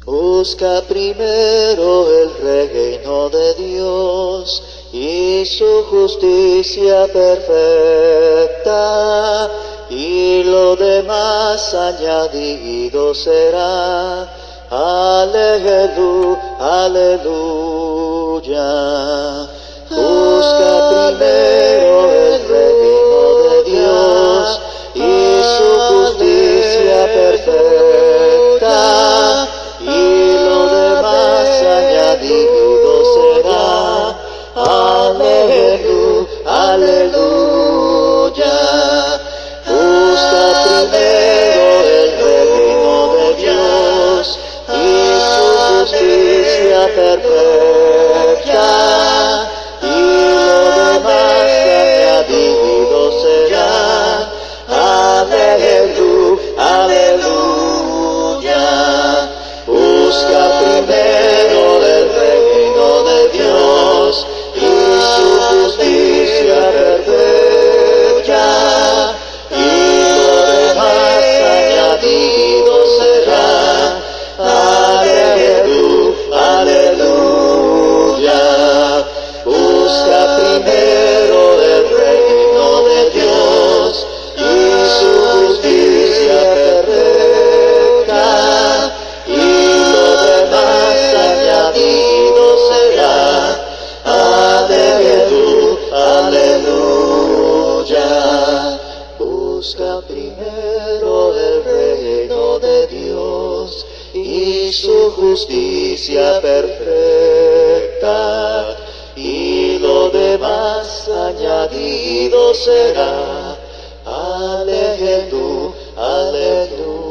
Busca primero el reino de Dios y su justicia perfecta, y lo demás añadido será. Aleluya, aleluya. Busca primero el reino de Dios y su justicia perfecta, y lo demás añadido será. Aleluya, aleluya. Busca primero el reino de Dios y su justicia perfecta, y lo demás añadido será. Aleluya, aleluya. Busca primero el reino de Dios y su justicia perfecta, y lo demás añadido será. Aleluya, aleluya. Busca primero el reino de Dios y su justicia perfecta, y lo demás añadido será. Aleluya, aleluya. Busca primero el reino de Dios y su justicia perfecta, y lo demás añadido será. Aleluya, aleluya.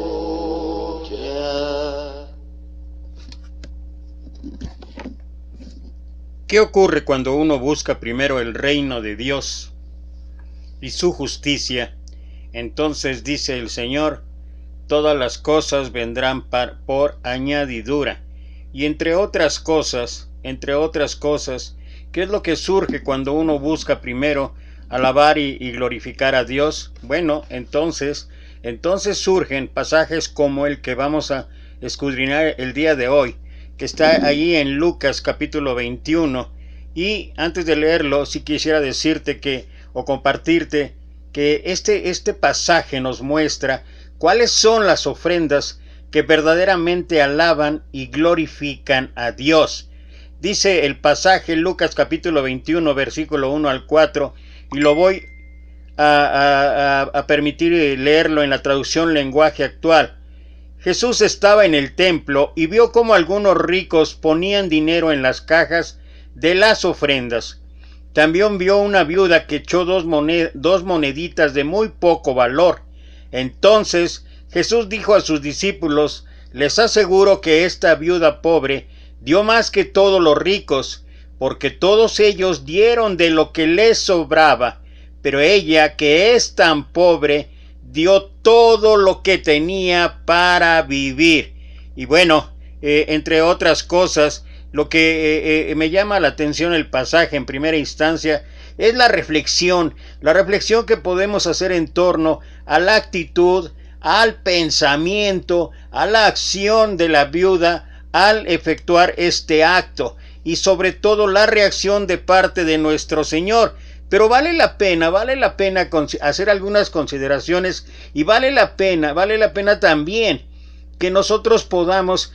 ¿Qué ocurre cuando uno busca primero el reino de Dios y su justicia? Entonces dice el Señor: todas las cosas vendrán por añadidura. Y entre otras cosas, ¿qué es lo que surge cuando uno busca primero alabar y glorificar a Dios? Bueno, entonces surgen pasajes como el que vamos a escudriñar el día de hoy, que está ahí en Lucas capítulo 21. Y antes de leerlo, sí quisiera decirte o compartirte que este pasaje nos muestra cuáles son las ofrendas que verdaderamente alaban y glorifican a Dios. Dice el pasaje Lucas capítulo 21 versículo 1 al 4, y lo voy a permitir leerlo en la traducción lenguaje actual. Jesús estaba en el templo y vio cómo algunos ricos ponían dinero en las cajas de las ofrendas. También vio una viuda que echó dos moneditas de muy poco valor. Entonces Jesús dijo a sus discípulos: les aseguro que esta viuda pobre dio más que todos los ricos, porque todos ellos dieron de lo que les sobraba, pero ella, que es tan pobre, dio todo lo que tenía para vivir. Y bueno, entre otras cosas, lo que me llama la atención el pasaje en primera instancia es la reflexión que podemos hacer en torno a la actitud, al pensamiento, a la acción de la viuda al efectuar este acto, y sobre todo la reacción de parte de nuestro Señor. Pero vale la pena hacer algunas consideraciones, y vale la pena también que nosotros podamos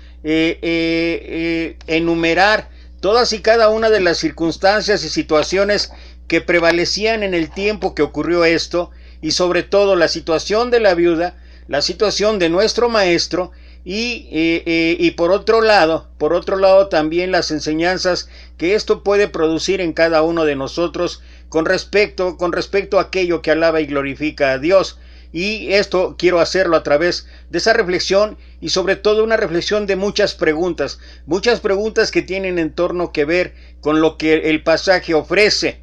enumerar todas y cada una de las circunstancias y situaciones que prevalecían en el tiempo que ocurrió esto, y sobre todo la situación de la viuda, la situación de nuestro maestro, y por otro lado también las enseñanzas que esto puede producir en cada uno de nosotros con respecto a aquello que alaba y glorifica a Dios. Y esto quiero hacerlo a través de esa reflexión, y sobre todo una reflexión de muchas preguntas que tienen en torno que ver con lo que el pasaje ofrece.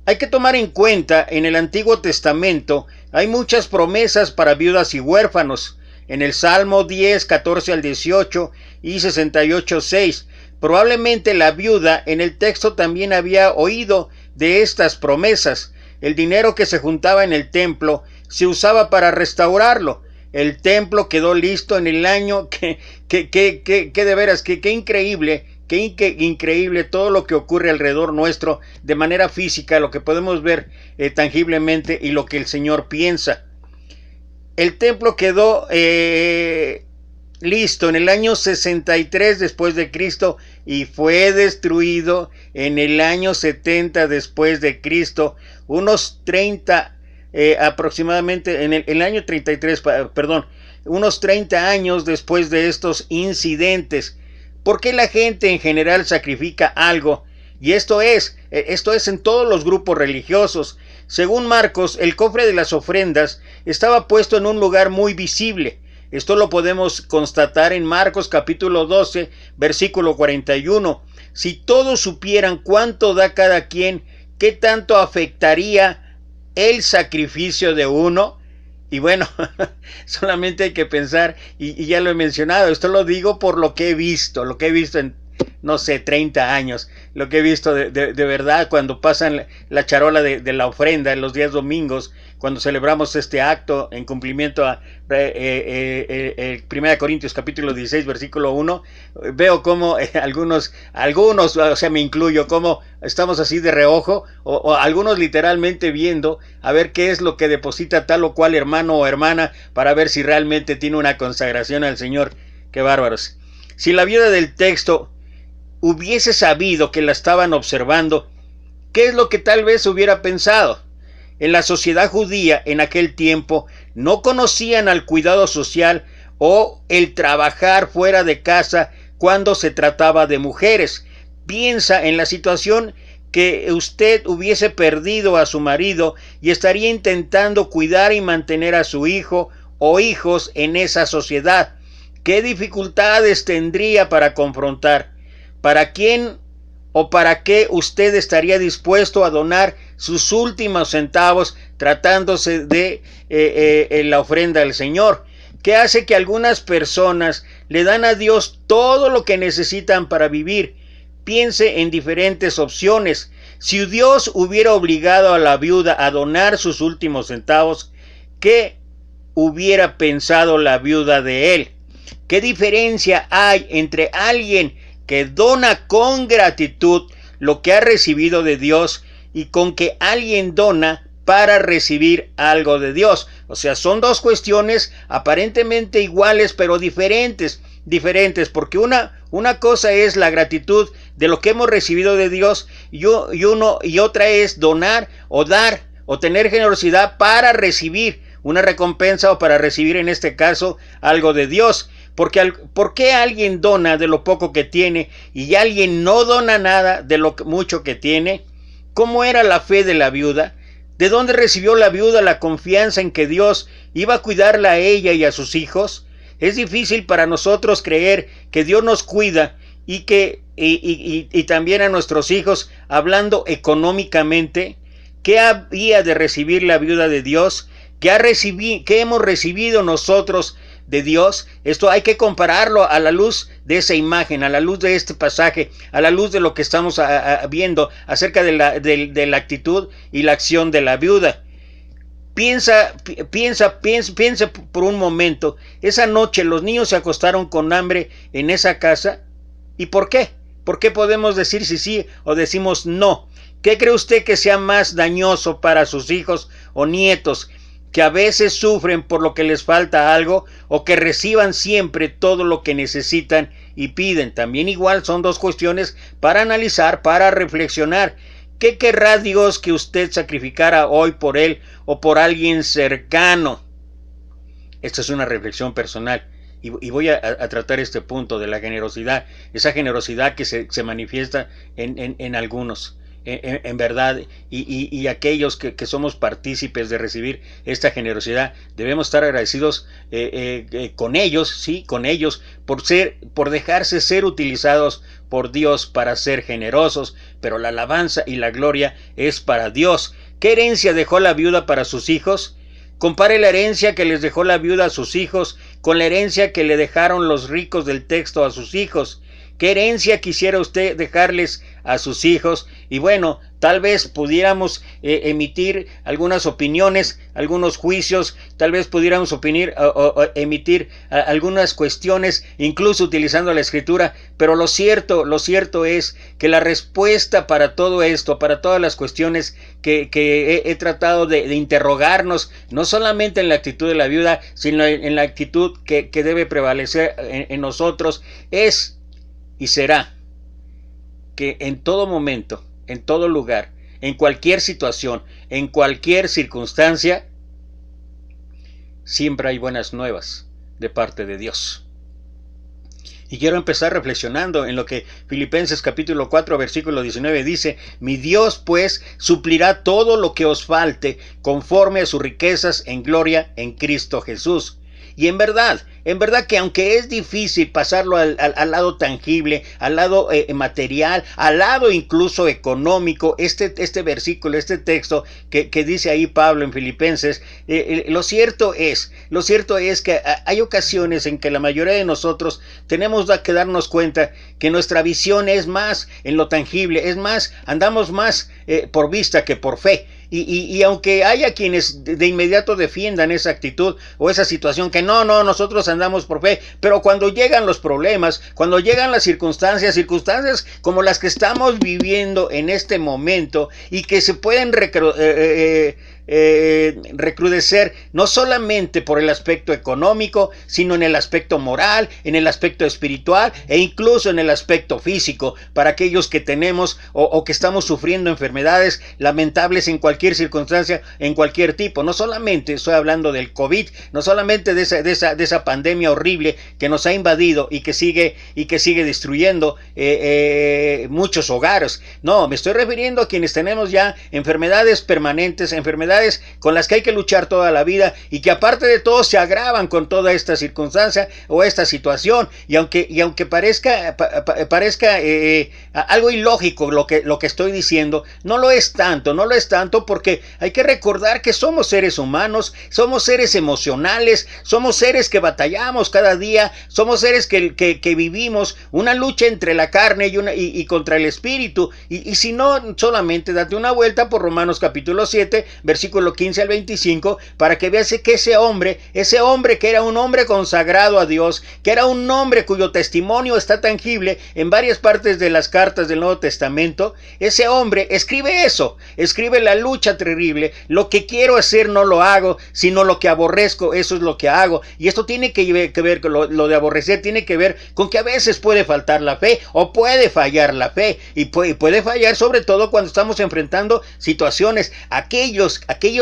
Hay que tomar en cuenta, en el Antiguo Testamento hay muchas promesas para viudas y huérfanos. En el Salmo 10, 14 al 18 y 68, 6, probablemente la viuda en el texto también había oído de estas promesas. El dinero que se juntaba en el templo se usaba para restaurarlo. el templo quedó listo en el año que de veras, que increíble, increíble todo lo que ocurre alrededor nuestro de manera física, lo que podemos ver tangiblemente y lo que el Señor piensa. El templo quedó listo en el año 63 después de Cristo y fue destruido en el año 70 después de Cristo, unos 30 aproximadamente en el año 33, perdón, unos 30 años después de estos incidentes. ¿Por qué la gente en general sacrifica algo? Y esto es en todos los grupos religiosos. Según Marcos, el cofre de las ofrendas estaba puesto en un lugar muy visible. Esto lo podemos constatar en Marcos capítulo 12, versículo 41. Si todos supieran cuánto da cada quien, ¿qué tanto afectaría el sacrificio de uno? Y bueno, solamente hay que pensar, y ya lo he mencionado, esto lo digo por lo que he visto en, no sé, 30 años, lo que he visto de verdad cuando pasan la charola de la ofrenda en los días domingos, cuando celebramos este acto en cumplimiento a 1 Corintios capítulo 16 versículo 1, veo como algunos, o sea, me incluyo, como estamos así de reojo, o algunos literalmente viendo a ver qué es lo que deposita tal o cual hermano o hermana para ver si realmente tiene una consagración al Señor. ¡Qué bárbaros! Si la viuda del texto hubiese sabido que la estaban observando, ¿qué es lo que tal vez hubiera pensado? En la sociedad judía en aquel tiempo no conocían al cuidado social o el trabajar fuera de casa cuando se trataba de mujeres. Piensa en la situación que usted hubiese perdido a su marido y estaría intentando cuidar y mantener a su hijo o hijos en esa sociedad. ¿Qué dificultades tendría para confrontar? ¿Para quién o para qué usted estaría dispuesto a donar sus últimos centavos tratándose de la ofrenda al Señor? ¿Qué hace que algunas personas le dan a Dios todo lo que necesitan para vivir? Piense en diferentes opciones. Si Dios hubiera obligado a la viuda a donar sus últimos centavos, ¿qué hubiera pensado la viuda de él? ¿Qué diferencia hay entre alguien que dona con gratitud lo que ha recibido de Dios y con que alguien dona para recibir algo de Dios? O sea, son dos cuestiones aparentemente iguales pero diferentes, porque una cosa es la gratitud de lo que hemos recibido de Dios y otra es donar o dar o tener generosidad para recibir una recompensa o para recibir en este caso algo de Dios. ¿Por qué alguien dona de lo poco que tiene y alguien no dona nada de lo mucho que tiene? ¿Cómo era la fe de la viuda? ¿De dónde recibió la viuda la confianza en que Dios iba a cuidarla a ella y a sus hijos? Es difícil para nosotros creer que Dios nos cuida y también a nuestros hijos, hablando económicamente. ¿Qué había de recibir la viuda de Dios? ¿Qué hemos recibido nosotros de Dios? Esto hay que compararlo a la luz de esa imagen, a la luz de este pasaje, a la luz de lo que estamos viendo acerca de la actitud y la acción de la viuda. Piensa por un momento. Esa noche los niños se acostaron con hambre en esa casa. ¿Y por qué? ¿Por qué podemos decir si sí o decimos no? ¿Qué cree usted que sea más dañoso para sus hijos o nietos? ¿Que a veces sufren por lo que les falta algo o que reciban siempre todo lo que necesitan y piden? También igual son dos cuestiones para analizar, para reflexionar. ¿Qué querrá Dios que usted sacrificara hoy por él o por alguien cercano? Esta es una reflexión personal y voy a tratar este punto de la generosidad, esa generosidad que se manifiesta en algunos. En verdad, y aquellos que somos partícipes de recibir esta generosidad, debemos estar agradecidos con ellos, por dejarse ser utilizados por Dios para ser generosos, pero la alabanza y la gloria es para Dios. ¿Qué herencia dejó la viuda para sus hijos? Compare la herencia que les dejó la viuda a sus hijos con la herencia que le dejaron los ricos del texto a sus hijos. ¿Qué herencia quisiera usted dejarles a sus hijos? Y bueno, Tal vez pudiéramos emitir algunas opiniones, algunos juicios, tal vez pudiéramos emitir algunas cuestiones, incluso utilizando la Escritura, pero lo cierto es que la respuesta para todo esto, para todas las cuestiones que he tratado de interrogarnos, no solamente en la actitud de la viuda, sino en la actitud que debe prevalecer en nosotros, es y será que en todo momento, en todo lugar, en cualquier situación, en cualquier circunstancia, siempre hay buenas nuevas de parte de Dios. Y quiero empezar reflexionando en lo que Filipenses capítulo 4 versículo 19 dice: mi Dios pues suplirá todo lo que os falte conforme a sus riquezas en gloria en Cristo Jesús. Y en verdad que aunque es difícil pasarlo al lado tangible, al lado material, al lado incluso económico, este versículo, este texto que dice ahí Pablo en Filipenses, lo cierto es que hay ocasiones en que la mayoría de nosotros tenemos que darnos cuenta que nuestra visión es más en lo tangible, es más, andamos más por vista que por fe. Y aunque haya quienes de inmediato defiendan esa actitud o esa situación, que no, nosotros andamos por fe, pero cuando llegan los problemas, cuando llegan las circunstancias como las que estamos viviendo en este momento y que se pueden recrudecer no solamente por el aspecto económico, sino en el aspecto moral, en el aspecto espiritual e incluso en el aspecto físico, para aquellos que tenemos o que estamos sufriendo enfermedades lamentables en cualquier circunstancia, en cualquier tipo. No solamente estoy hablando del COVID, no solamente de esa pandemia horrible que nos ha invadido y que sigue destruyendo muchos hogares. No, me estoy refiriendo a quienes tenemos ya enfermedades permanentes, enfermedades con las que hay que luchar toda la vida y que aparte de todo se agravan con toda esta circunstancia o esta situación, y aunque parezca algo ilógico lo que estoy diciendo, no lo es tanto porque hay que recordar que somos seres humanos, somos seres emocionales, somos seres que batallamos cada día, somos seres que vivimos una lucha entre la carne y contra el espíritu, y si no, solamente date una vuelta por Romanos capítulo 7 versículo 15 al 25, para que veas que ese hombre que era un hombre consagrado a Dios, que era un hombre cuyo testimonio está tangible en varias partes de las cartas del Nuevo Testamento, ese hombre escribe la lucha terrible: lo que quiero hacer no lo hago, sino lo que aborrezco, eso es lo que hago. Y esto tiene que ver con lo de aborrecer, tiene que ver con que a veces puede faltar la fe o puede fallar la fe, y puede fallar sobre todo cuando estamos enfrentando situaciones. Aquellos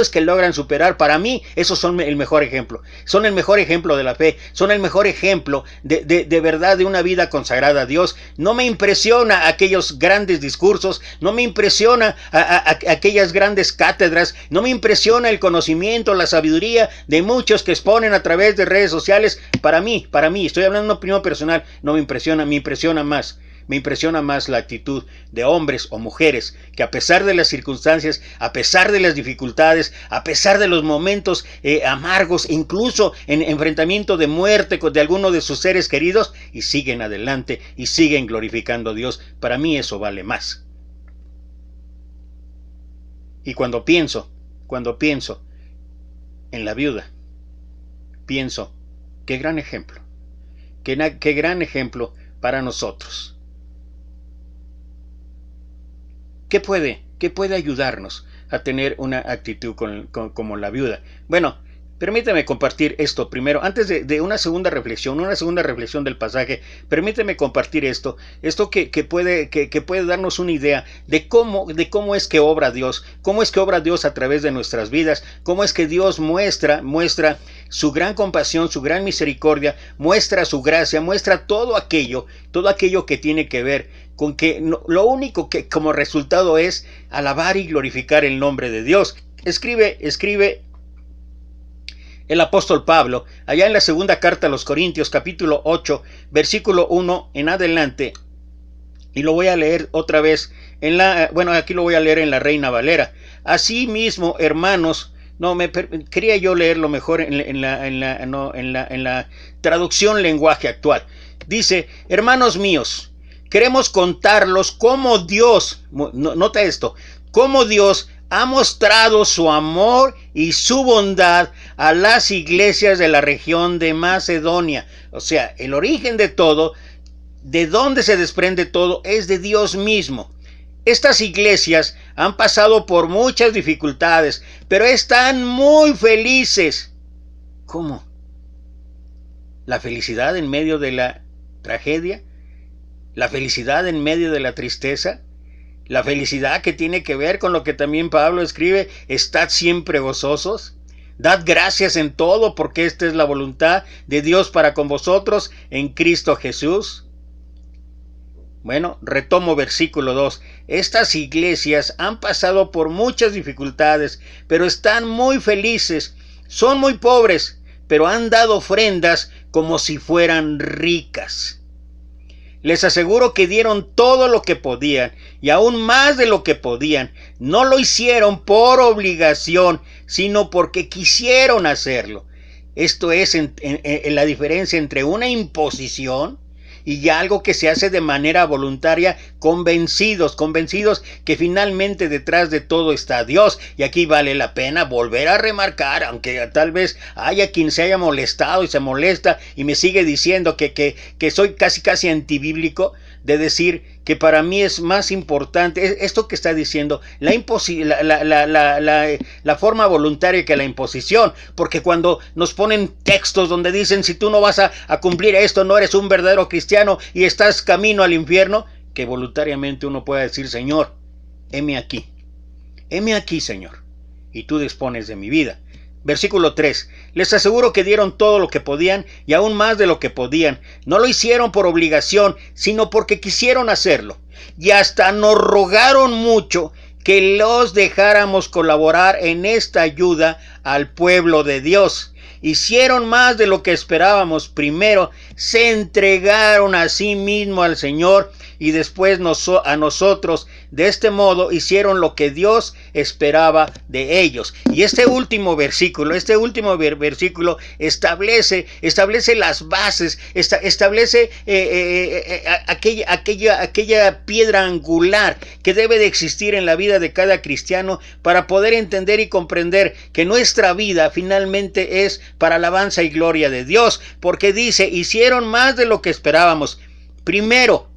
que logran superar, para mí, esos son el mejor ejemplo. Son el mejor ejemplo de la fe, son el mejor ejemplo de verdad de una vida consagrada a Dios. No me impresiona aquellos grandes discursos, no me impresiona aquellas grandes cátedras, no me impresiona el conocimiento, la sabiduría de muchos que exponen a través de redes sociales. Para mí, estoy hablando de una opinión personal, no me impresiona, me impresiona más la actitud de hombres o mujeres que, a pesar de las circunstancias, a pesar de las dificultades, a pesar de los momentos amargos, incluso en enfrentamiento de muerte de alguno de sus seres queridos, y siguen adelante y siguen glorificando a Dios. Para mí eso vale más. Y cuando pienso en la viuda, pienso, qué gran ejemplo para nosotros. ¿Qué puede ayudarnos a tener una actitud como la viuda? Bueno, permítame compartir esto primero, antes de una segunda reflexión del pasaje. Permíteme compartir esto que puede darnos una idea de cómo es que obra Dios, a través de nuestras vidas, cómo es que Dios muestra su gran compasión, su gran misericordia, muestra su gracia, muestra todo aquello que tiene que ver con que lo único que como resultado es alabar y glorificar el nombre de Dios. Escribe el apóstol Pablo allá en la segunda carta a los Corintios capítulo 8 versículo 1 en adelante, y lo voy a leer otra vez aquí lo voy a leer en la Reina Valera. Asimismo, hermanos, quería yo leerlo mejor en la traducción lenguaje actual. Dice: hermanos míos, queremos contarlos cómo Dios, nota esto, cómo Dios ha mostrado su amor y su bondad a las iglesias de la región de Macedonia. O sea, el origen de todo, de dónde se desprende todo, es de Dios mismo. Estas iglesias han pasado por muchas dificultades, pero están muy felices. ¿Cómo? ¿La felicidad en medio de la tragedia? ¿La felicidad en medio de la tristeza? La felicidad que tiene que ver con lo que también Pablo escribe: estad siempre gozosos, dad gracias en todo, porque esta es la voluntad de Dios para con vosotros en Cristo Jesús. Bueno, retomo versículo 2. Estas iglesias han pasado por muchas dificultades, pero están muy felices. Son muy pobres, pero han dado ofrendas como si fueran ricas. Les aseguro que dieron todo lo que podían y aún más de lo que podían. No lo hicieron por obligación, sino porque quisieron hacerlo. Esto es en la diferencia entre una imposición y algo que se hace de manera voluntaria, convencidos que finalmente detrás de todo está Dios. Y aquí vale la pena volver a remarcar, aunque tal vez haya quien se haya molestado y se molesta y me sigue diciendo que soy casi antibíblico, de decir que para mí es más importante esto que está diciendo, la forma voluntaria que la imposición, porque cuando nos ponen textos donde dicen si tú no vas a cumplir esto, no eres un verdadero cristiano y estás camino al infierno, que voluntariamente uno pueda decir: Señor, heme aquí, Señor, y tú dispones de mi vida. Versículo 3. Les aseguro que dieron todo lo que podían y aún más de lo que podían. No lo hicieron por obligación, sino porque quisieron hacerlo. Y hasta nos rogaron mucho que los dejáramos colaborar en esta ayuda al pueblo de Dios. Hicieron más de lo que esperábamos. Primero se entregaron a sí mismo al Señor y después a nosotros. De este modo hicieron lo que Dios esperaba de ellos. Y este último versículo establece las bases, establece aquella piedra angular que debe de existir en la vida de cada cristiano para poder entender y comprender que nuestra vida finalmente es para alabanza y gloria de Dios, porque dice: hicieron más de lo que esperábamos. Primero,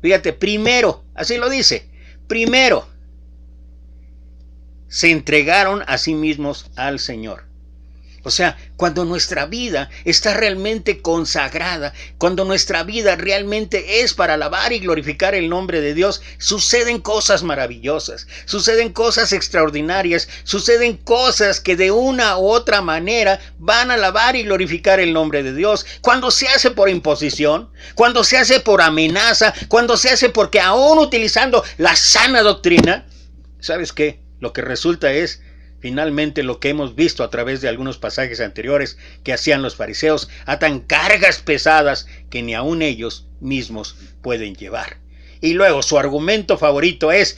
fíjate, primero, así lo dice, primero se entregaron a sí mismos al Señor. O sea, cuando nuestra vida está realmente consagrada, cuando nuestra vida realmente es para alabar y glorificar el nombre de Dios, suceden cosas maravillosas, suceden cosas extraordinarias, suceden cosas que de una u otra manera van a alabar y glorificar el nombre de Dios. Cuando se hace por imposición, cuando se hace por amenaza, cuando se hace porque aún utilizando la sana doctrina, ¿sabes qué? Lo que resulta es finalmente lo que hemos visto a través de algunos pasajes anteriores que hacían los fariseos: atan cargas pesadas que ni aun ellos mismos pueden llevar. Y luego su argumento favorito es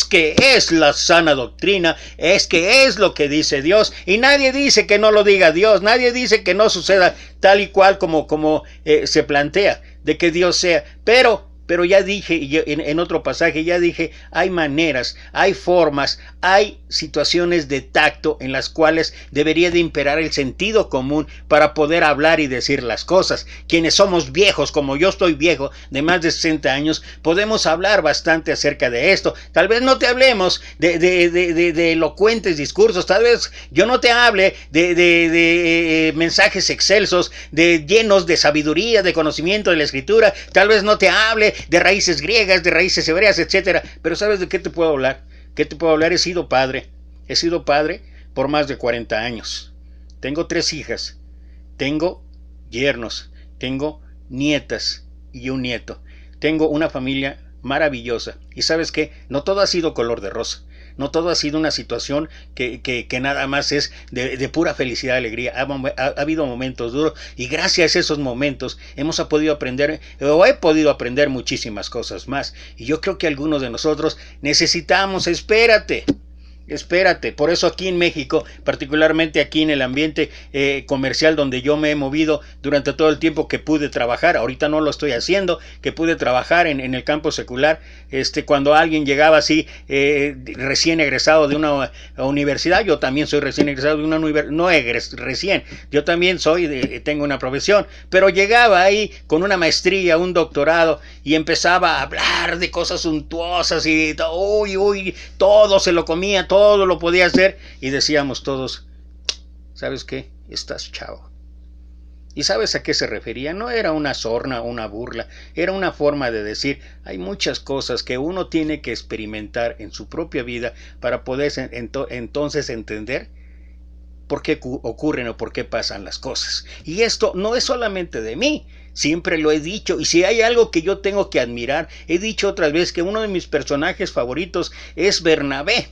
que es la sana doctrina, es que es lo que dice Dios, y nadie dice que no lo diga Dios, nadie dice que no suceda tal y cual como se plantea, de que Dios sea, pero ya dije, en otro pasaje ya dije, hay maneras, hay formas, hay situaciones de tacto en las cuales debería de imperar el sentido común para poder hablar y decir las cosas. Quienes somos viejos, como yo estoy viejo, de más de 60 años, podemos hablar bastante acerca de esto. Tal vez no te hablemos de elocuentes discursos, tal vez yo no te hable de mensajes excelsos, llenos de sabiduría, de conocimiento de la Escritura, tal vez no te hable de raíces griegas, de raíces hebreas, etcétera. Pero ¿sabes de qué te puedo hablar? ¿Qué te puedo hablar? He sido padre por más de 40 años. Tengo 3 hijas, tengo yernos, tengo nietas y un nieto. Tengo una familia maravillosa. Y ¿sabes qué? No todo ha sido color de rosa. No todo ha sido una situación que nada más es de pura felicidad y alegría. Ha habido momentos duros y gracias a esos momentos he podido aprender muchísimas cosas más. Y yo creo que algunos de nosotros necesitamos, espérate, Espérate, por eso aquí en México, particularmente aquí en el ambiente comercial donde yo me he movido durante todo el tiempo que pude trabajar, ahorita no lo estoy haciendo, que pude trabajar en el campo secular, cuando alguien llegaba así, recién egresado de una universidad, yo también soy recién egresado de una universidad, no recién, yo también tengo una profesión, pero llegaba ahí con una maestría, un doctorado, y empezaba a hablar de cosas suntuosas y todo se lo comía, todo lo podía hacer, y decíamos todos, ¿sabes qué? Estás chavo. ¿Y sabes a qué se refería? No era una sorna o una burla, era una forma de decir, hay muchas cosas que uno tiene que experimentar en su propia vida para poder entonces entender por qué ocurren o por qué pasan las cosas. Y esto no es solamente de mí, siempre lo he dicho, y si hay algo que yo tengo que admirar, he dicho otras veces que uno de mis personajes favoritos es Bernabé.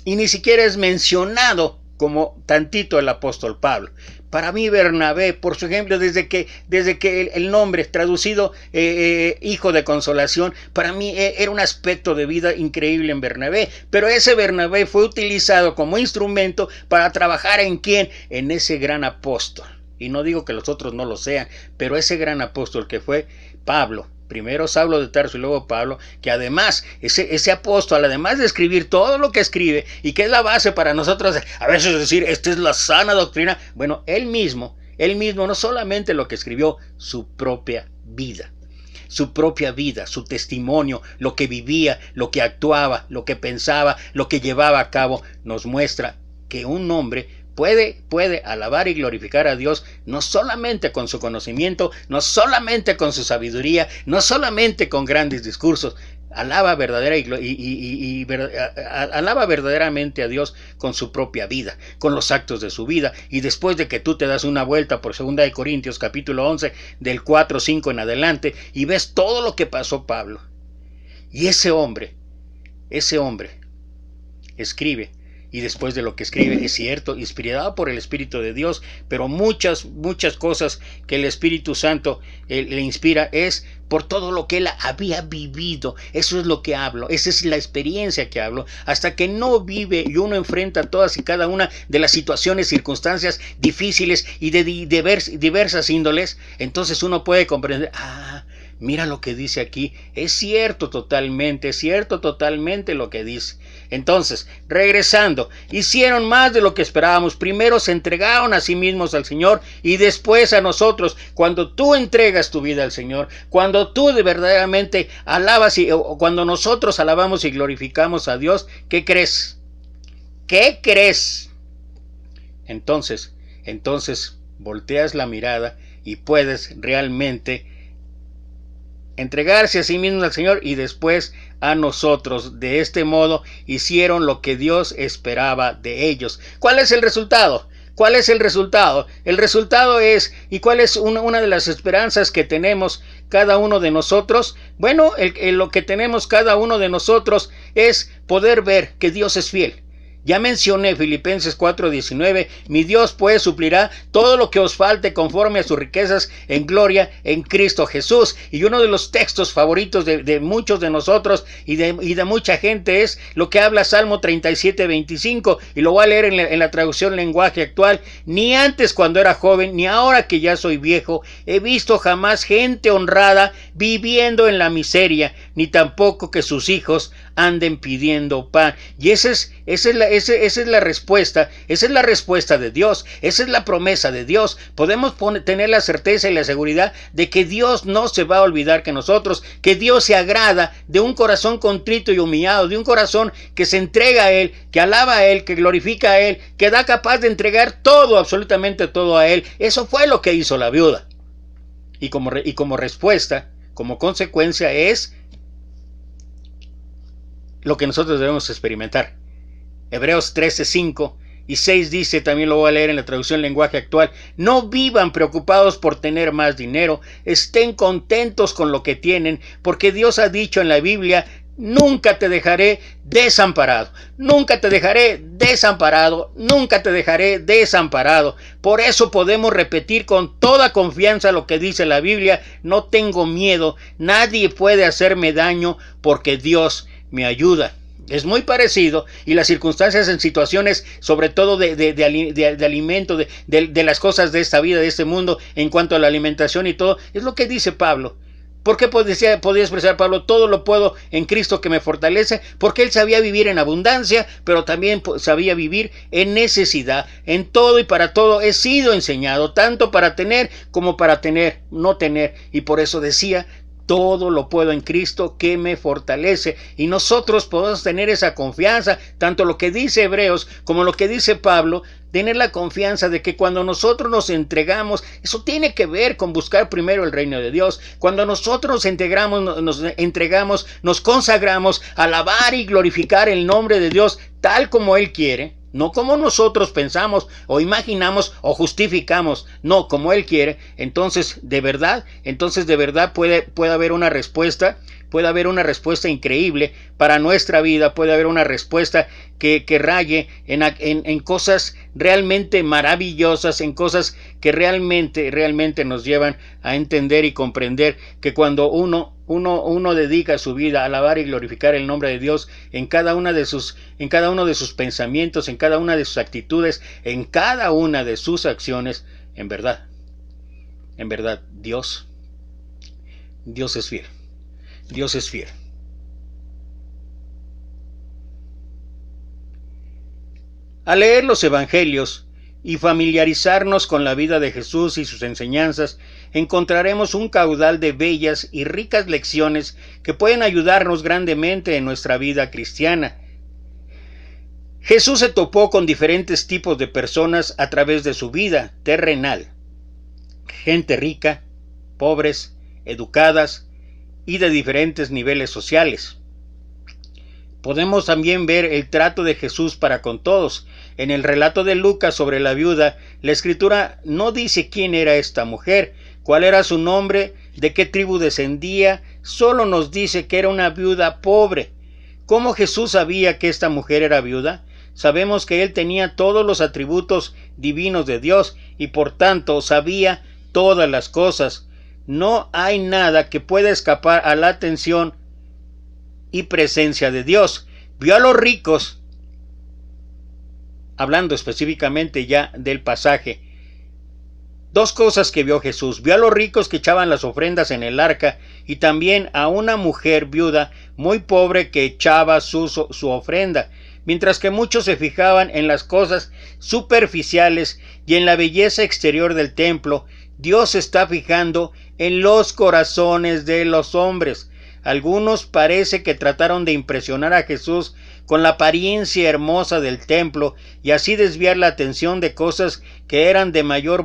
Y ni siquiera es mencionado como tantito el apóstol Pablo. Para mí Bernabé, por su ejemplo, desde que el nombre traducido hijo de consolación, para mí era un aspecto de vida increíble en Bernabé. Pero ese Bernabé fue utilizado como instrumento para trabajar ¿en quién? En ese gran apóstol. Y no digo que los otros no lo sean, pero ese gran apóstol que fue Pablo, primero Saulo de Tarso y luego Pablo, que además, ese apóstol, además de escribir todo lo que escribe, y que es la base para nosotros, a veces decir, esta es la sana doctrina, bueno, él mismo no solamente lo que escribió, su propia vida, su testimonio, lo que vivía, lo que actuaba, lo que pensaba, lo que llevaba a cabo, nos muestra que un hombre puede alabar y glorificar a Dios no solamente con su conocimiento, no solamente con su sabiduría, no solamente con grandes discursos. Alaba verdaderamente a Dios con su propia vida, con los actos de su vida. Y después de que tú te das una vuelta por 2 Corintios capítulo 11 del 4-5 en adelante y ves todo lo que pasó Pablo, y ese hombre escribe. Y después de lo que escribe, es cierto, inspirado por el Espíritu de Dios, pero muchas cosas que el Espíritu Santo le inspira es por todo lo que él había vivido. Eso es lo que hablo, esa es la experiencia que hablo. Hasta que no vive y uno enfrenta todas y cada una de las situaciones, circunstancias difíciles y de diversas índoles, entonces uno puede comprender, mira lo que dice aquí, es cierto totalmente lo que dice. Entonces, regresando, hicieron más de lo que esperábamos. Primero se entregaron a sí mismos al Señor y después a nosotros. Cuando tú entregas tu vida al Señor, cuando tú verdaderamente alabas o cuando nosotros alabamos y glorificamos a Dios, ¿qué crees? ¿Qué crees? Entonces volteas la mirada y puedes realmente entregarse a sí mismos al Señor y después a nosotros. De este modo hicieron lo que Dios esperaba de ellos. ¿Cuál es el resultado? ¿Cuál es el resultado? El resultado es, ¿y cuál es una de las esperanzas que tenemos cada uno de nosotros? Bueno, lo que tenemos cada uno de nosotros es poder ver que Dios es fiel. Ya mencioné Filipenses 4:19, mi Dios pues suplirá todo lo que os falte conforme a sus riquezas en gloria en Cristo Jesús. Y uno de los textos favoritos de muchos de nosotros y de mucha gente es lo que habla Salmo 37:25, y lo voy a leer en la traducción lenguaje actual. Ni antes cuando era joven, ni ahora que ya soy viejo, he visto jamás gente honrada viviendo en la miseria, ni tampoco que sus hijos anden pidiendo pan. Y esa es la respuesta de Dios, esa es la promesa de Dios. Podemos tener la certeza y la seguridad de que Dios no se va a olvidar que nosotros, que Dios se agrada de un corazón contrito y humillado, de un corazón que se entrega a Él, que alaba a Él, que glorifica a Él, que da capaz de entregar todo, absolutamente todo a Él. Eso fue lo que hizo la viuda. Y como respuesta, como consecuencia es lo que nosotros debemos experimentar. Hebreos 13:5 y 6 dice, también lo voy a leer en la traducción lenguaje actual, no vivan preocupados por tener más dinero, estén contentos con lo que tienen, porque Dios ha dicho en la Biblia, nunca te dejaré desamparado, nunca te dejaré desamparado, nunca te dejaré desamparado. Por eso podemos repetir con toda confianza lo que dice la Biblia, no tengo miedo, nadie puede hacerme daño porque Dios me ayuda. Es muy parecido, y las circunstancias en situaciones, sobre todo de alimento, de las cosas de esta vida, de este mundo, en cuanto a la alimentación y todo, es lo que dice Pablo. ¿Por qué podía expresar Pablo? Todo lo puedo en Cristo que me fortalece, porque él sabía vivir en abundancia, pero también sabía vivir en necesidad. En todo y para todo he sido enseñado, tanto para tener como para no tener, y por eso decía: todo lo puedo en Cristo que me fortalece. Y nosotros podemos tener esa confianza, tanto lo que dice Hebreos como lo que dice Pablo, tener la confianza de que cuando nosotros nos entregamos, eso tiene que ver con buscar primero el reino de Dios. Cuando nosotros nos entregamos, nos consagramos a alabar y glorificar el nombre de Dios tal como Él quiere, no como nosotros pensamos o imaginamos o justificamos, no, como Él quiere, entonces de verdad puede haber una respuesta, increíble para nuestra vida, puede haber una respuesta que raye en cosas realmente maravillosas, en cosas que realmente nos llevan a entender y comprender que cuando uno dedica su vida a alabar y glorificar el nombre de Dios en cada uno de sus pensamientos, en cada una de sus actitudes, en cada una de sus acciones, en verdad, Dios es fiel. Dios es fiel. Al leer los evangelios y familiarizarnos con la vida de Jesús y sus enseñanzas, encontraremos un caudal de bellas y ricas lecciones que pueden ayudarnos grandemente en nuestra vida cristiana. Jesús se topó con diferentes tipos de personas a través de su vida terrenal: gente rica, pobres, educadas y de diferentes niveles sociales. Podemos también ver el trato de Jesús para con todos. En el relato de Lucas sobre la viuda, la Escritura no dice quién era esta mujer, cuál era su nombre, de qué tribu descendía, solo nos dice que era una viuda pobre. ¿Cómo Jesús sabía que esta mujer era viuda? Sabemos que él tenía todos los atributos divinos de Dios y por tanto sabía todas las cosas. No hay nada que pueda escapar a la atención y presencia de Dios. Vio a los ricos, hablando específicamente ya del pasaje. Dos cosas que vio Jesús: vio a los ricos que echaban las ofrendas en el arca y también a una mujer viuda muy pobre que echaba su ofrenda. Mientras que muchos se fijaban en las cosas superficiales y en la belleza exterior del templo, Dios se está fijando en los corazones de los hombres. Algunos parece que trataron de impresionar a Jesús con la apariencia hermosa del templo y así desviar la atención de cosas que eran de mayor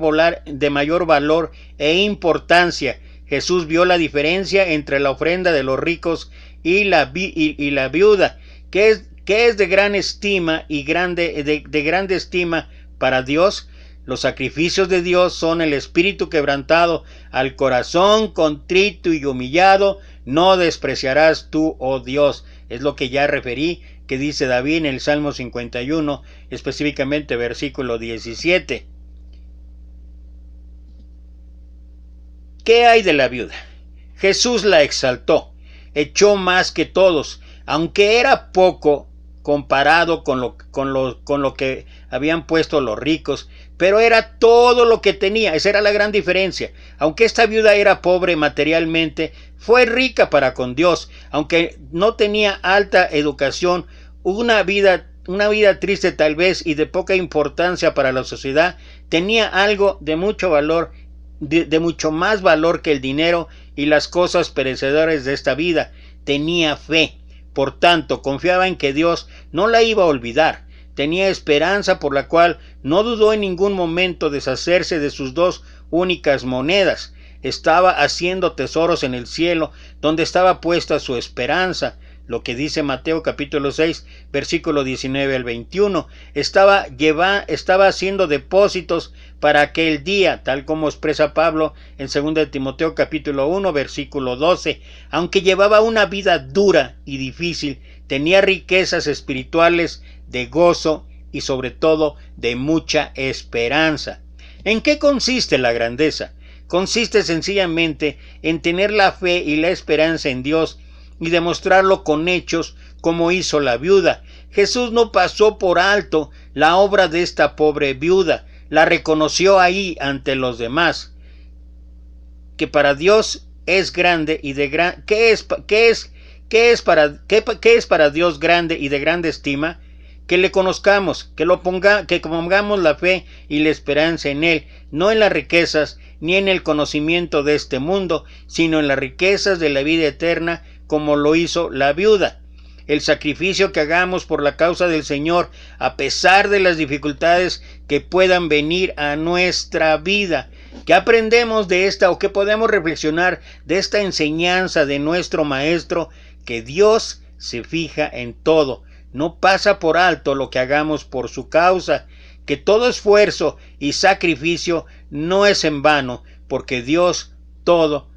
valor e importancia. Jesús vio la diferencia entre la ofrenda de los ricos y la viuda, que es de gran estima y de grande estima para Dios. Los sacrificios de Dios son el espíritu quebrantado, al corazón contrito y humillado no despreciarás tú, oh Dios. Es lo que ya referí, que dice David en el Salmo 51, específicamente versículo 17. ¿Qué hay de la viuda? Jesús la exaltó, echó más que todos, aunque era poco comparado con lo que habían puesto los ricos, pero era todo lo que tenía. Esa era la gran diferencia. Aunque esta viuda era pobre materialmente, fue rica para con Dios. Aunque no tenía alta educación, una vida triste tal vez y de poca importancia para la sociedad, tenía algo de mucho valor, de mucho más valor que el dinero y las cosas perecederas de esta vida. Tenía fe. Por tanto, confiaba en que Dios no la iba a olvidar. Tenía esperanza, por la cual no dudó en ningún momento deshacerse de sus dos únicas monedas. Estaba haciendo tesoros en el cielo, donde estaba puesta su esperanza. Lo que dice Mateo capítulo 6, versículo 19 al 21. Estaba haciendo depósitos para aquel día, tal como expresa Pablo en 2 Timoteo capítulo 1, versículo 12. Aunque llevaba una vida dura y difícil, tenía riquezas espirituales de gozo y sobre todo de mucha esperanza. ¿En qué consiste la grandeza? Consiste sencillamente en tener la fe y la esperanza en Dios y demostrarlo con hechos como hizo la viuda. Jesús no pasó por alto la obra de esta pobre viuda, la reconoció ahí ante los demás. Que para Dios es grande y de gran ¿qué es para Dios grande y de grande estima? Que le conozcamos, que pongamos la fe y la esperanza en Él, no en las riquezas ni en el conocimiento de este mundo, sino en las riquezas de la vida eterna, como lo hizo la viuda. El sacrificio que hagamos por la causa del Señor, a pesar de las dificultades que puedan venir a nuestra vida. ¿Qué aprendemos de esta o qué podemos reflexionar de esta enseñanza de nuestro Maestro? Que Dios se fija en todo, no pasa por alto lo que hagamos por su causa, que todo esfuerzo y sacrificio no es en vano, porque Dios todo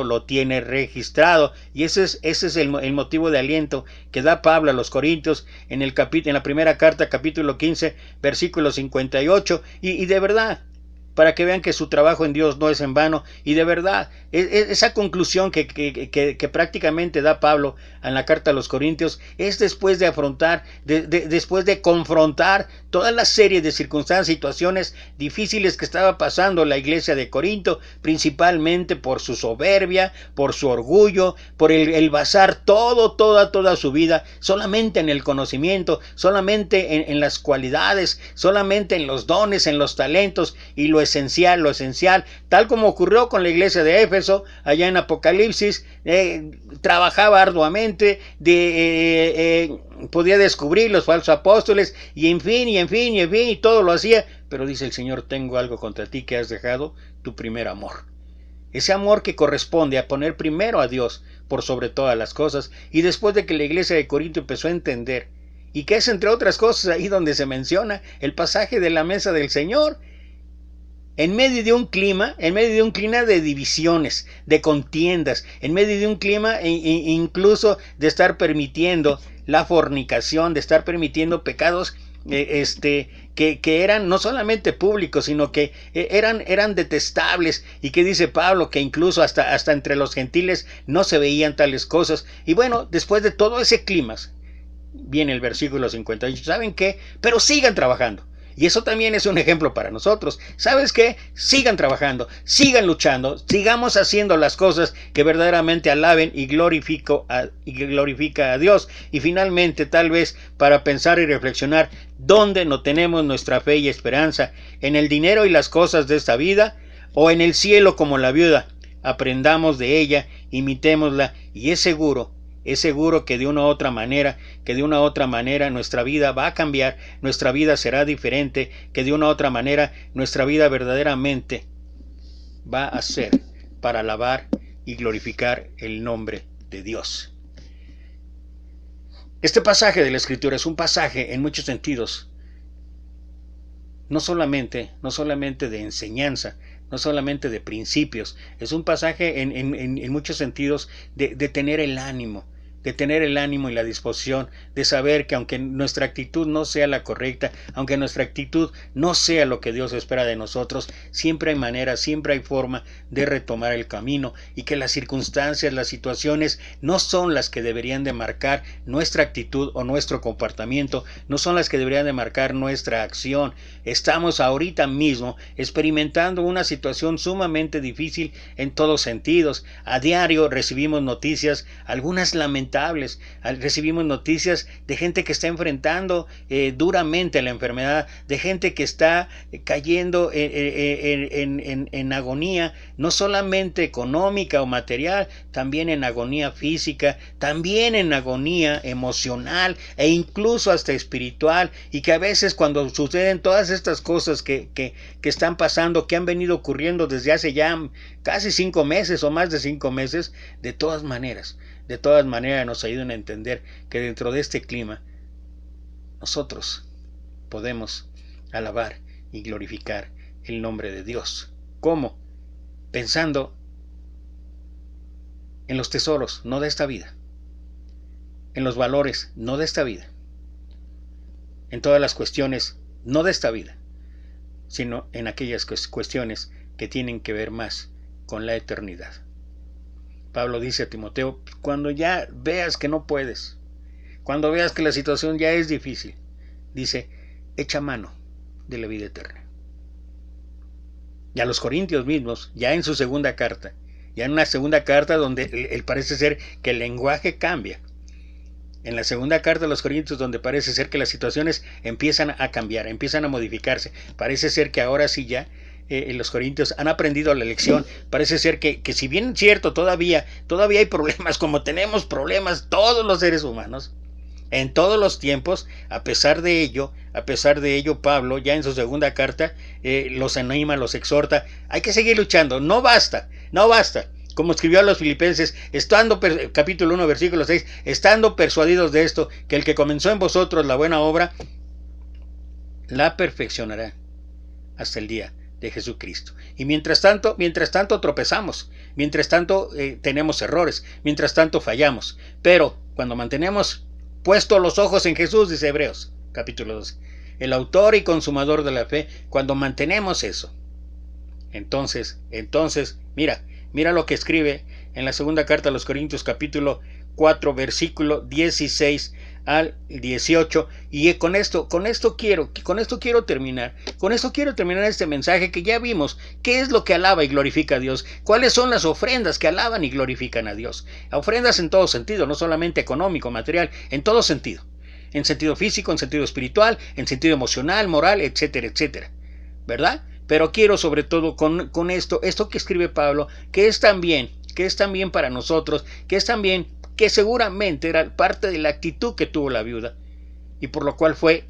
lo tiene registrado. Y ese es el motivo de aliento que da Pablo a los Corintios en la primera carta, capítulo 15, versículo 58, y de verdad, para que vean que su trabajo en Dios no es en vano, y de verdad, esa conclusión que prácticamente da Pablo en la carta a los Corintios es después de afrontar, después de confrontar toda la serie de circunstancias, situaciones difíciles que estaba pasando la iglesia de Corinto, principalmente por su soberbia, por su orgullo, por el basar toda su vida solamente en el conocimiento, solamente en las cualidades, solamente en los dones, en los talentos, y lo esencial, tal como ocurrió con la iglesia de Éfeso, allá en Apocalipsis. Trabajaba arduamente, podía descubrir los falsos apóstoles, y en fin, y todo lo hacía, pero dice el Señor: tengo algo contra ti, que has dejado tu primer amor. Ese amor que corresponde a poner primero a Dios por sobre todas las cosas. Y después de que la iglesia de Corinto empezó a entender, y que es entre otras cosas ahí donde se menciona el pasaje de la mesa del Señor, en medio de un clima de divisiones, de contiendas, en medio de un clima incluso de estar permitiendo la fornicación, de estar permitiendo pecados que eran no solamente públicos, sino que eran detestables, y que dice Pablo que incluso hasta entre los gentiles no se veían tales cosas. Y bueno, después de todo ese clima, viene el versículo 58. ¿Saben qué? Pero sigan trabajando. Y eso también es un ejemplo para nosotros. ¿Sabes qué? Sigan trabajando, sigan luchando, sigamos haciendo las cosas que verdaderamente alaben y glorifica a Dios. Y finalmente, tal vez para pensar y reflexionar, ¿dónde no tenemos nuestra fe y esperanza? ¿En el dinero y las cosas de esta vida? ¿O en el cielo como la viuda? Aprendamos de ella, imitémosla, y es seguro que de una u otra manera nuestra vida va a cambiar, nuestra vida será diferente, que de una u otra manera nuestra vida verdaderamente va a ser para alabar y glorificar el nombre de Dios. Este pasaje de la Escritura es un pasaje en muchos sentidos, no solamente de enseñanza, no solamente de principios, es un pasaje en muchos sentidos de tener el ánimo, y la disposición de saber que aunque nuestra actitud no sea la correcta, aunque nuestra actitud no sea lo que Dios espera de nosotros, siempre hay manera, siempre hay forma de retomar el camino, y que las circunstancias, las situaciones no son las que deberían de marcar nuestra actitud o nuestro comportamiento, no son las que deberían de marcar nuestra acción. Estamos ahorita mismo experimentando una situación sumamente difícil en todos sentidos. A diario recibimos noticias, algunas lamentables. Recibimos noticias de gente que está enfrentando duramente la enfermedad, de gente que está cayendo en agonía, no solamente económica o material, también en agonía física, también en agonía emocional e incluso hasta espiritual, y que a veces cuando suceden todas estas cosas que están pasando, que han venido ocurriendo desde hace ya casi 5 meses o más de 5 meses, de todas maneras nos ayudan a entender que dentro de este clima nosotros podemos alabar y glorificar el nombre de Dios. ¿Cómo? Pensando en los tesoros, no de esta vida, en los valores, no de esta vida, en todas las cuestiones, no de esta vida, sino en aquellas cuestiones que tienen que ver más con la eternidad. Pablo dice a Timoteo, cuando ya veas que no puedes, cuando veas que la situación ya es difícil, dice, echa mano de la vida eterna. Y a los Corintios mismos, ya en su segunda carta, ya en una segunda carta donde parece ser que el lenguaje cambia. En la segunda carta a los Corintios, donde parece ser que las situaciones empiezan a cambiar, empiezan a modificarse. Parece ser que ahora sí ya los Corintios han aprendido la lección. Parece ser que si bien es cierto, todavía hay problemas, como tenemos problemas todos los seres humanos, en todos los tiempos, a pesar de ello, Pablo, ya en su segunda carta, los anima, los exhorta, hay que seguir luchando, no basta, como escribió a los Filipenses, capítulo 1, versículo 6, estando persuadidos de esto, que el que comenzó en vosotros la buena obra, la perfeccionará hasta el día de Jesucristo. Y mientras tanto tropezamos, mientras tanto tenemos errores, mientras tanto fallamos, pero cuando mantenemos puestos los ojos en Jesús, dice Hebreos, capítulo 12, el autor y consumador de la fe, cuando mantenemos eso, entonces, mira lo que escribe en la segunda carta a los Corintios, capítulo 4, versículo 16 al 18, y con esto quiero terminar este mensaje, que ya vimos qué es lo que alaba y glorifica a Dios, cuáles son las ofrendas que alaban y glorifican a Dios, ofrendas en todo sentido, no solamente económico, material, en todo sentido, en sentido físico, en sentido espiritual, en sentido emocional, moral, etcétera, etcétera, ¿verdad? Pero quiero sobre todo con esto que escribe Pablo, que es también para nosotros, que seguramente era parte de la actitud que tuvo la viuda, y por lo cual fue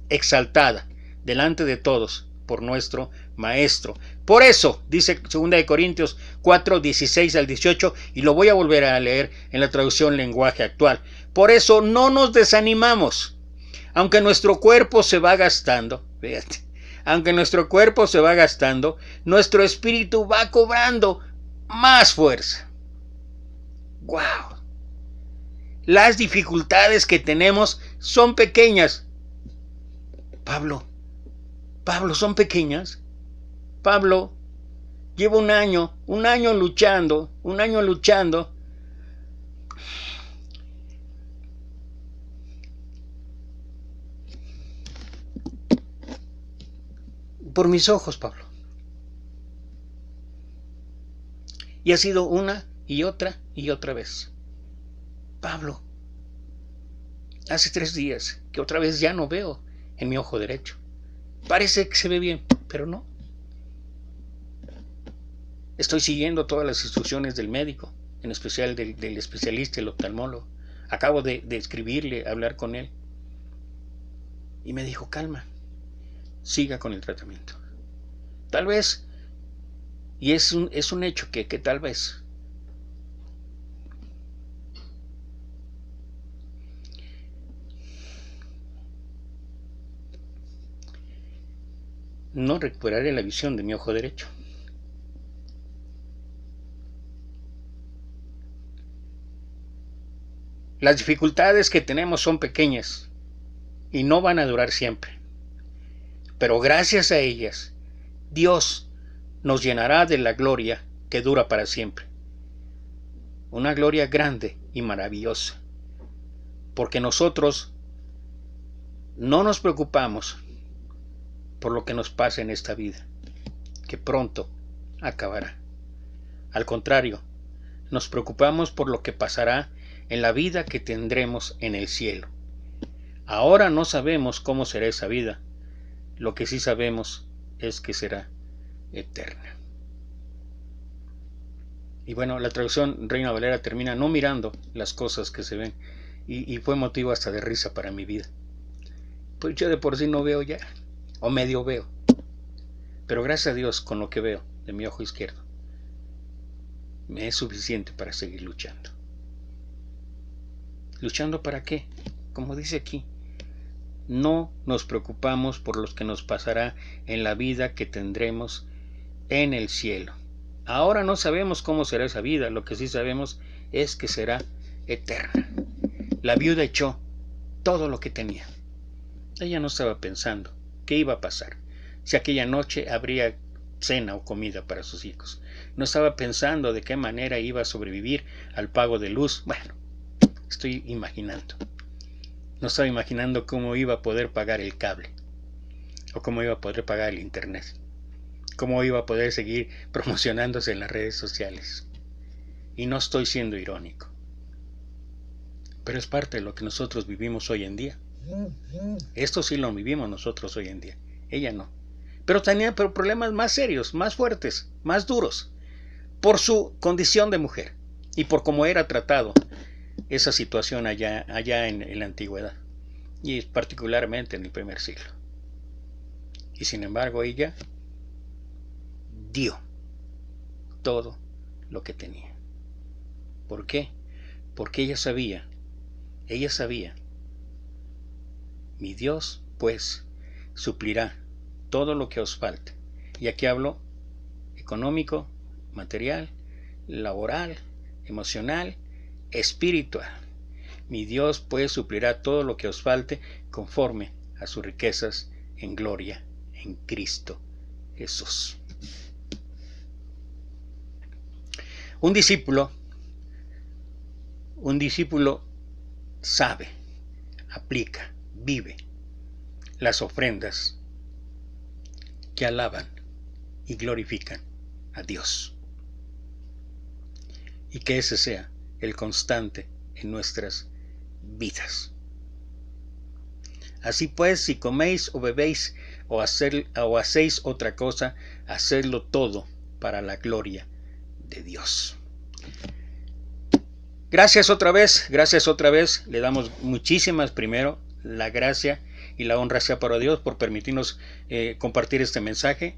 exaltada delante de todos por nuestro Maestro. Por eso, dice 2 Corintios 4, 16 al 18, y lo voy a volver a leer en la traducción lenguaje actual. Por eso no nos desanimamos, aunque nuestro cuerpo se va gastando, fíjate, nuestro espíritu va cobrando más fuerza. ¡Wow! Las dificultades que tenemos son pequeñas. Pablo, son pequeñas. Pablo lleva un año luchando, por mis ojos, Pablo. Y ha sido una y otra vez. Pablo, hace 3 días que otra vez ya no veo en mi ojo derecho. Parece que se ve bien, pero no. Estoy siguiendo todas las instrucciones del médico, en especial del especialista, el oftalmólogo. Acabo de escribirle, hablar con él. Y me dijo, calma, siga con el tratamiento. Tal vez, y es un hecho que tal vez no recuperaré la visión de mi ojo derecho. Las dificultades que tenemos son pequeñas y no van a durar siempre. Pero gracias a ellas, Dios nos llenará de la gloria que dura para siempre. Una gloria grande y maravillosa. Porque nosotros no nos preocupamos por lo que nos pasa en esta vida, que pronto acabará. Al contrario, nos preocupamos por lo que pasará en la vida que tendremos en el cielo. Ahora no sabemos cómo será esa vida, lo que sí sabemos es que será eterna. Y bueno, la traducción Reina Valera termina no mirando las cosas que se ven, y fue motivo hasta de risa para mi vida. Pues yo de por sí no veo ya, o medio veo, pero gracias a Dios con lo que veo de mi ojo izquierdo me es suficiente para seguir luchando. ¿Luchando para qué? Como dice aquí, no nos preocupamos por lo que nos pasará en la vida que tendremos en el cielo. Ahora no sabemos cómo será esa vida, lo que sí sabemos es que será eterna. La viuda echó todo lo que tenía. Ella no estaba pensando qué iba a pasar, si aquella noche habría cena o comida para sus hijos. No estaba pensando de qué manera iba a sobrevivir al pago de luz. Bueno, estoy imaginando. No estaba imaginando cómo iba a poder pagar el cable, o cómo iba a poder pagar el internet, cómo iba a poder seguir promocionándose en las redes sociales. Y no estoy siendo irónico, pero es parte de lo que nosotros vivimos hoy en día. Esto sí lo vivimos nosotros hoy en día, ella no. Pero tenía problemas más serios, más fuertes, más duros, por su condición de mujer y por cómo era tratado esa situación allá en la antigüedad, y particularmente en el primer siglo. Y sin embargo ella dio todo lo que tenía. ¿Por qué? Porque ella sabía, mi Dios pues suplirá todo lo que os falte. Y aquí hablo económico, material, laboral, emocional, espiritual. Mi Dios pues suplirá todo lo que os falte conforme a sus riquezas en gloria en Cristo Jesús. Un discípulo sabe, aplica, vive las ofrendas que alaban y glorifican a Dios. Y que ese sea el constante en nuestras vidas. Así pues, si coméis o bebéis o hacéis otra cosa, hacedlo todo para la gloria de Dios. Gracias otra vez. Le damos muchísimas, primero, la gracia y la honra sea para Dios por permitirnos compartir este mensaje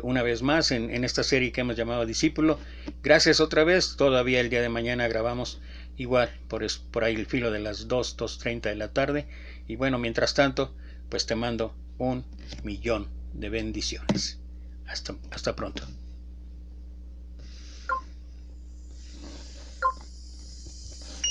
una vez más en esta serie que hemos llamado Discípulo. Gracias otra vez. Todavía el día de mañana grabamos igual por ahí el filo de las 2:30 de la tarde. Y bueno, mientras tanto, pues te mando 1,000,000 de bendiciones. Hasta pronto.